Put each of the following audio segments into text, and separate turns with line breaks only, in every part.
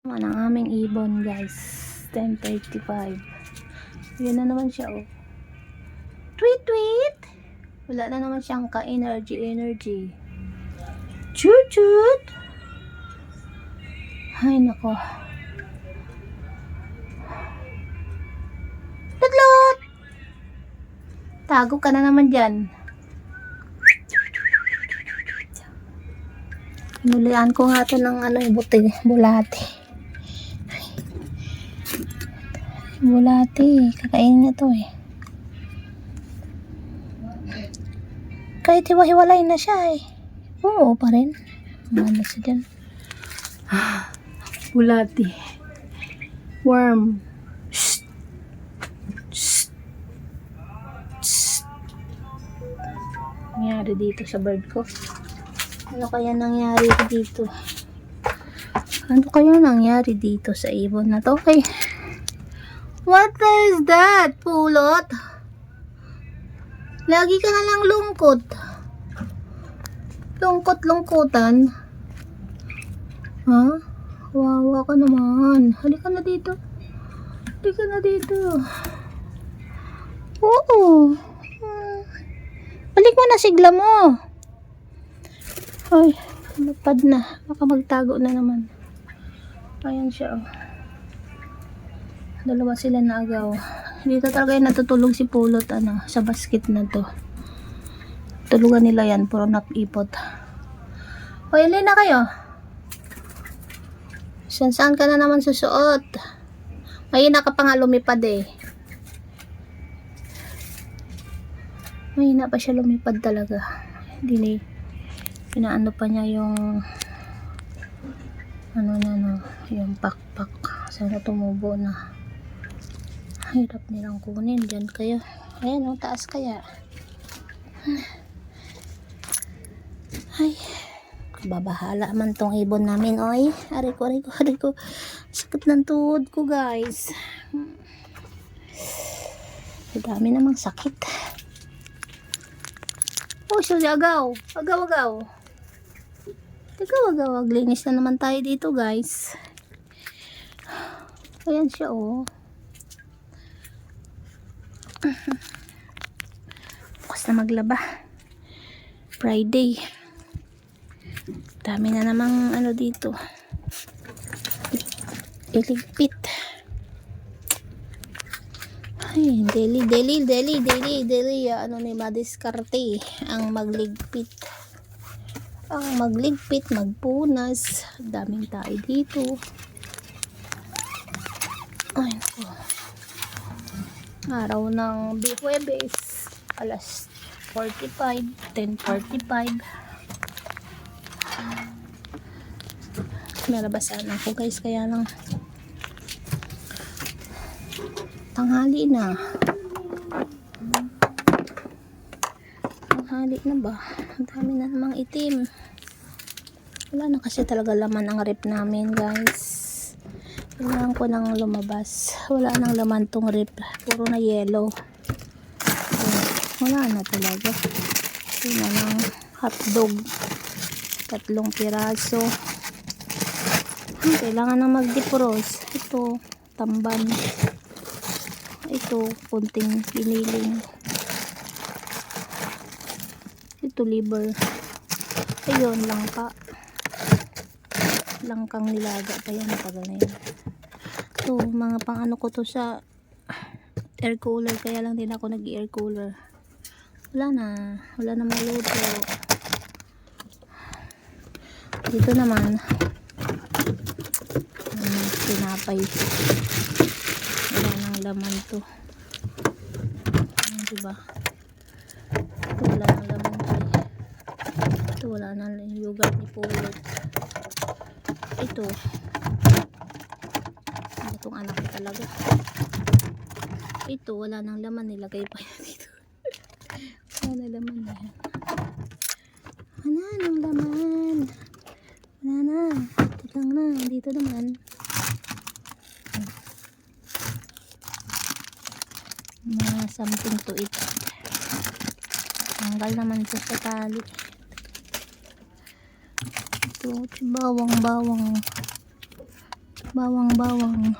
Naman ang aming ibon, guys. 10:35. Yun na naman siya, oh. Tweet tweet. Wala na naman siyang ka-energy. Chut chut. Ay nako. Tutlot. Tago ka na naman dyan. Inulian ko nga ito ng bulati. Bulati, kakainin niya to eh. Kahit hiwa-hiwalay na siya eh. Oo pa rin. Malas siya dyan. Bulati. Worm. Shh. Shh. Shh. Nangyari dito sa bird ko. Ano kaya nangyari dito? Ano kaya nangyari dito sa ibon na to? Okay. What is that, pulot? Lagi ka na lang lungkot. Lungkot-lungkutan. Ha? Wawa ka naman. Halika na dito. Halika na dito. Oo. Balik mo na sigla mo. Ay, napad na. Baka magtago na naman. Ayan siya, oh. Dalawa sila na agaw. Dito talaga yung natutulog si pulot, sa basket na to. Tulugan nila yan, puro napipot. O, ilay na kayo. Saan ka na naman susuot? Mahina ka pa nga lumipad eh. Mahina pa siya lumipad talaga. Hindi pinaano pa niya yung yung pakpak. Sana tumubo na. Hirap nilang kunin. Diyan kayo. Ayan, taas kaya. Ay, babahala man tong ibon namin, oy. Ari ko. Sakit ng tuhod ko, guys. Dami namang sakit. Oh, siya agaw. Agaw. Linis na naman tayo dito, guys. Ayan siya, oh. Bukas na maglaba. Friday. Dami na namang dito. Iligpit. Ay, daily. Ni madiskarte ang magligpit. Magpunas. Daming tayo dito. Ay, naku. Araw ng Huwebes, alas 10:45. Nalabasan ako, guys, kaya lang tanghali na ba? Ang dami na namang itim. Wala na kasi talaga laman ang rep namin, guys. Kailangan ko nang lumabas. Wala nang laman tong rep. Puro na yellow. Wala na talaga. Ito na ng hotdog. 3 piraso. Kailangan na mag-defrost. Ito, tamban. Ito, kunting piniling. Ito, liver. Ayun, langkang nilaga pa yan. Tagal na yun. Ito, mga pang ko to sa air cooler. Kaya lang din ako nag-air cooler. Wala na maluto. Dito naman tinapay. Wala nang laman to. Diba? Ito wala nang laman to. Ito wala nang yogurt ni pulot. Ito itong anak ko talaga. Ito wala nang laman. Nilagay pa yan dito. Wala laman na yan. Wala nang laman. Wala na. Ito lang na. Dito naman. Something to eat. Tanggal naman sa tali. Ito, bawang. Bawang.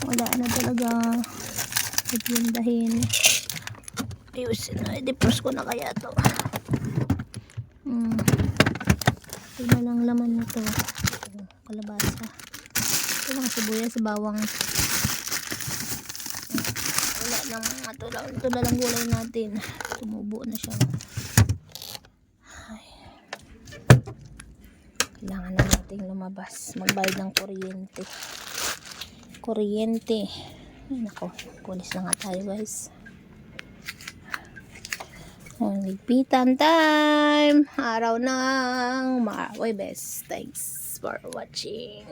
Wala na talaga. Pagpindahin. Ayusin na. I-depress ko na kaya to. Ito na lang laman nito. Kalabasa. Ito lang sibuyas, bawang. Wala nang mga ito na lang gulay natin. Tumubo na siya. Ay. Kailangan na natin lumabas. Magbayad ng kuryente. Ay nako, kulis na nga tayo guys. Ligpitan time. Araw ng Webes. Thanks for watching.